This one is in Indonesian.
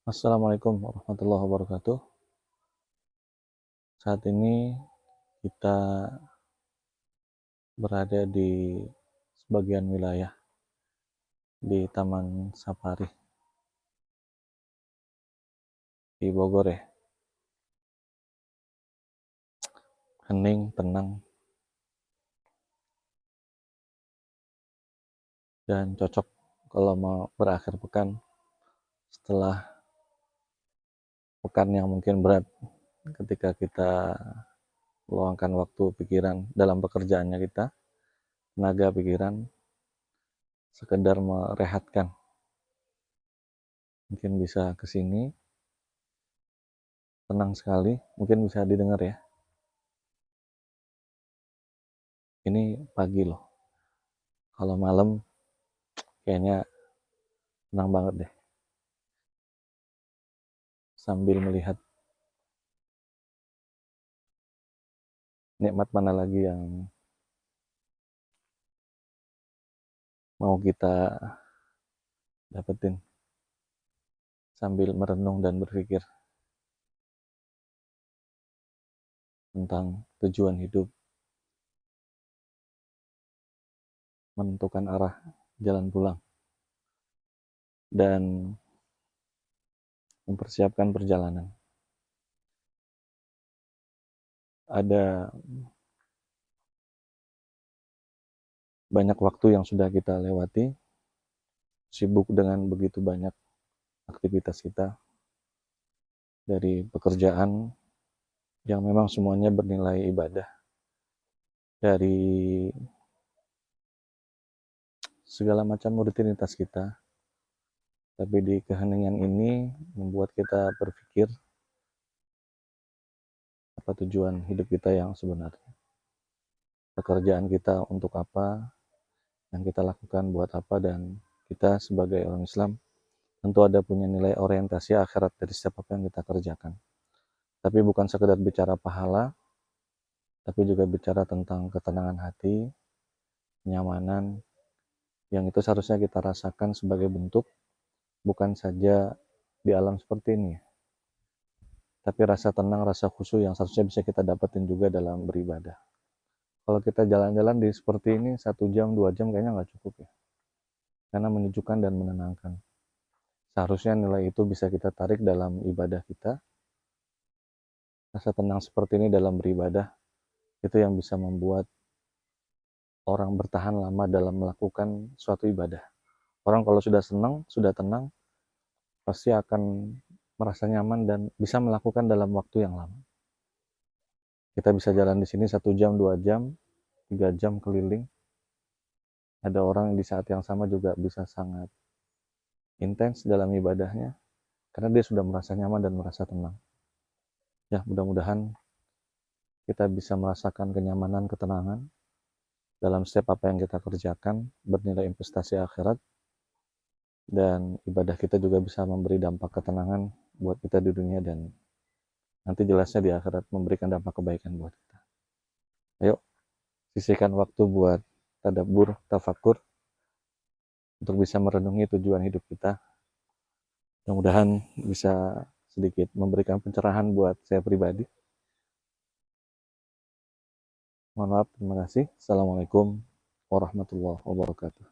Assalamualaikum warahmatullahi wabarakatuh. Saat ini kita berada di sebagian wilayah di Taman Safari di Bogor ya. Hening, tenang, dan cocok kalau mau berakhir pekan setelah pekan yang mungkin berat ketika kita meluangkan waktu pikiran dalam pekerjaannya kita, tenaga pikiran, sekedar merehatkan. Mungkin bisa ke sini, tenang sekali, mungkin bisa didengar ya. Ini pagi loh. Kalau malam kayaknya tenang banget deh. Sambil melihat nikmat mana lagi yang mau kita dapetin sambil merenung dan berpikir tentang tujuan hidup, menentukan arah jalan pulang, dan mempersiapkan perjalanan. Ada banyak waktu yang sudah kita lewati, sibuk dengan begitu banyak aktivitas kita, dari pekerjaan yang memang semuanya bernilai ibadah, dari segala macam rutinitas kita, tapi di keheningan ini membuat kita berpikir apa tujuan hidup kita yang sebenarnya. Pekerjaan kita untuk apa, yang kita lakukan buat apa, dan kita sebagai orang Islam tentu ada punya nilai orientasi akhirat dari setiap apa yang kita kerjakan. Tapi bukan sekedar bicara pahala, tapi juga bicara tentang ketenangan hati, kenyamanan, yang itu seharusnya kita rasakan sebagai bentuk bukan saja di alam seperti ini, tapi rasa tenang, rasa khusyuk yang seharusnya bisa kita dapetin juga dalam beribadah. Kalau kita jalan-jalan di seperti ini 1 jam, 2 jam kayaknya nggak cukup ya, karena menyejukkan dan menenangkan. Seharusnya nilai itu bisa kita tarik dalam ibadah kita. Rasa tenang seperti ini dalam beribadah, itu yang bisa membuat orang bertahan lama dalam melakukan suatu ibadah. Orang kalau sudah senang, sudah tenang, pasti akan merasa nyaman dan bisa melakukan dalam waktu yang lama. Kita bisa jalan di sini 1 jam, 2 jam, 3 jam keliling. Ada orang di saat yang sama juga bisa sangat intens dalam ibadahnya, karena dia sudah merasa nyaman dan merasa tenang. Ya, mudah-mudahan kita bisa merasakan kenyamanan, ketenangan dalam setiap apa yang kita kerjakan, bernilai investasi akhirat, dan ibadah kita juga bisa memberi dampak ketenangan buat kita di dunia, dan nanti jelasnya di akhirat memberikan dampak kebaikan buat kita. Ayo, sisihkan waktu buat tadabbur, tafakur, untuk bisa merenungi tujuan hidup kita. Mudah-mudahan bisa sedikit memberikan pencerahan buat saya pribadi. Mohon maaf, terima kasih. Assalamualaikum warahmatullahi wabarakatuh.